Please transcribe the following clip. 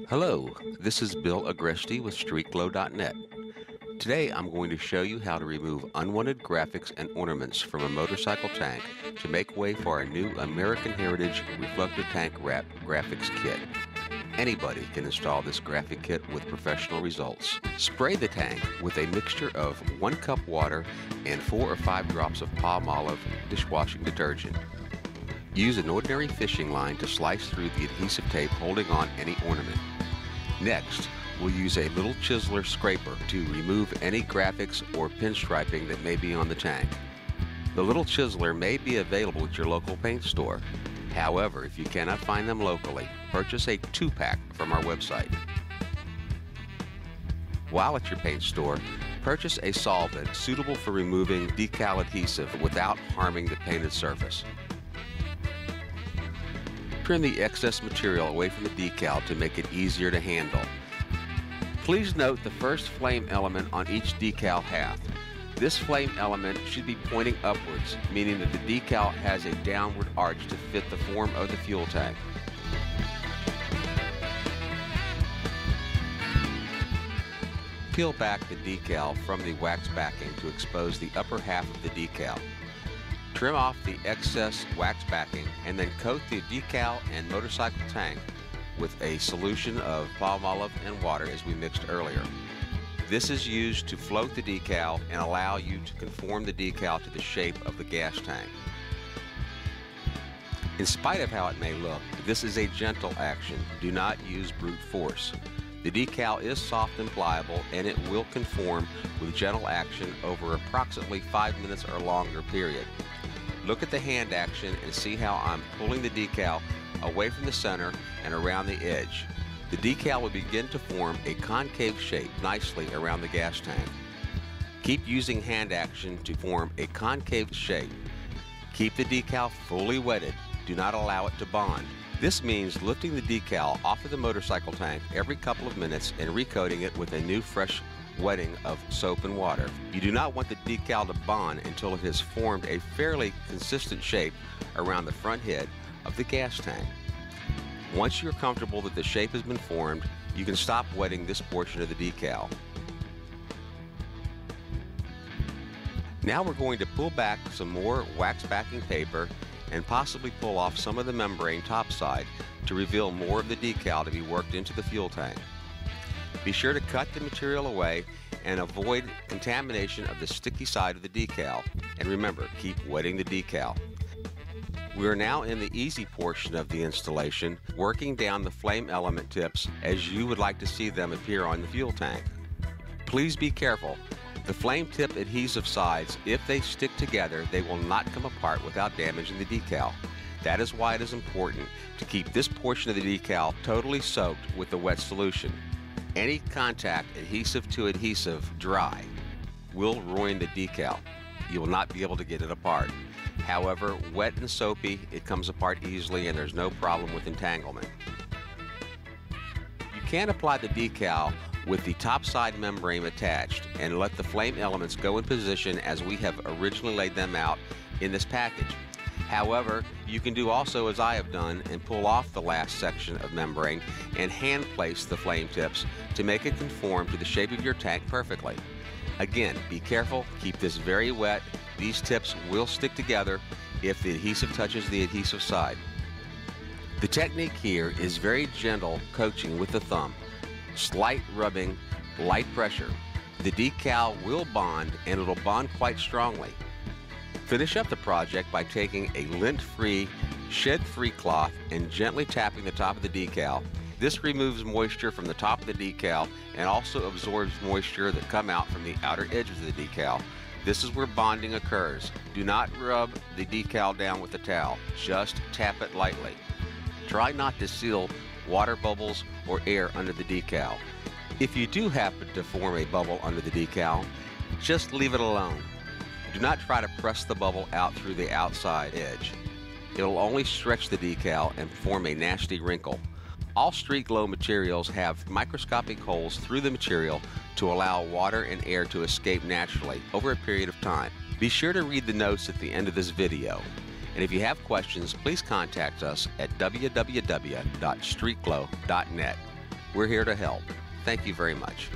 Hello, this is Bill Agresti with Streetglo.net. Today I'm going to show you how to remove unwanted graphics and ornaments from a motorcycle tank to make way for our new American Heritage Reflective Tank Wrap Graphics Kit. Anybody can install this graphic kit with professional results. Spray the tank with a mixture of 1 cup water and 4 or 5 drops of palm olive dishwashing detergent. Use an ordinary fishing line to slice through the adhesive tape holding on any ornament. Next, we'll use a little chiseler scraper to remove any graphics or pinstriping that may be on the tank. The little chiseler may be available at your local paint store. However, if you cannot find them locally, purchase a 2-pack from our website. While at your paint store, purchase a solvent suitable for removing decal adhesive without harming the painted surface. Trim the excess material away from the decal to make it easier to handle. Please note the first flame element on each decal half. This flame element should be pointing upwards, meaning that the decal has a downward arch to fit the form of the fuel tank. Peel back the decal from the wax backing to expose the upper half of the decal. Trim off the excess wax backing and then coat the decal and motorcycle tank with a solution of palm olive and water as we mixed earlier. This is used to float the decal and allow you to conform the decal to the shape of the gas tank. In spite of how it may look, this is a gentle action. Do not use brute force. The decal is soft and pliable and it will conform with gentle action over approximately 5 minutes or longer period. Look at the hand action and see how I'm pulling the decal away from the center and around the edge. The decal will begin to form a concave shape nicely around the gas tank. Keep using hand action to form a concave shape. Keep the decal fully wetted. Do not allow it to bond. This means lifting the decal off of the motorcycle tank every couple of minutes and recoating it with a new fresh wetting of soap and water. You do not want the decal to bond until it has formed a fairly consistent shape around the front head of the gas tank. Once you're comfortable that the shape has been formed, you can stop wetting this portion of the decal. Now we're going to pull back some more wax backing paper and possibly pull off some of the membrane topside to reveal more of the decal to be worked into the fuel tank. Be sure to cut the material away and avoid contamination of the sticky side of the decal. And remember, keep wetting the decal. We are now in the easy portion of the installation, working down the flame element tips as you would like to see them appear on the fuel tank. Please be careful. The flame tip adhesive sides, if they stick together, they will not come apart without damaging the decal. That is why it is important to keep this portion of the decal totally soaked with the wet solution. Any contact adhesive to adhesive dry will ruin the decal. You will not be able to get it apart. However, wet and soapy, it comes apart easily and there's no problem with entanglement. You can apply the decal with the top side membrane attached and let the flame elements go in position as we have originally laid them out in this package. However, you can do also as I have done and pull off the last section of membrane and hand place the flame tips to make it conform to the shape of your tank perfectly. Again, be careful, keep this very wet. These tips will stick together if the adhesive touches the adhesive side. The technique here is very gentle coaching with the thumb, slight rubbing, light pressure. The decal will bond and it'll bond quite strongly. Finish up the project by taking a lint-free, shed-free cloth and gently tapping the top of the decal. This removes moisture from the top of the decal and also absorbs moisture that come out from the outer edges of the decal. This is where bonding occurs. Do not rub the decal down with a towel. Just tap it lightly. Try not to seal water bubbles or air under the decal. If you do happen to form a bubble under the decal, just leave it alone. Do not try to press the bubble out through the outside edge. It'll only stretch the decal and form a nasty wrinkle. All Streetglo materials have microscopic holes through the material to allow water and air to escape naturally over a period of time. Be sure to read the notes at the end of this video. And if you have questions, please contact us at www.streetglo.net. We're here to help. Thank you very much.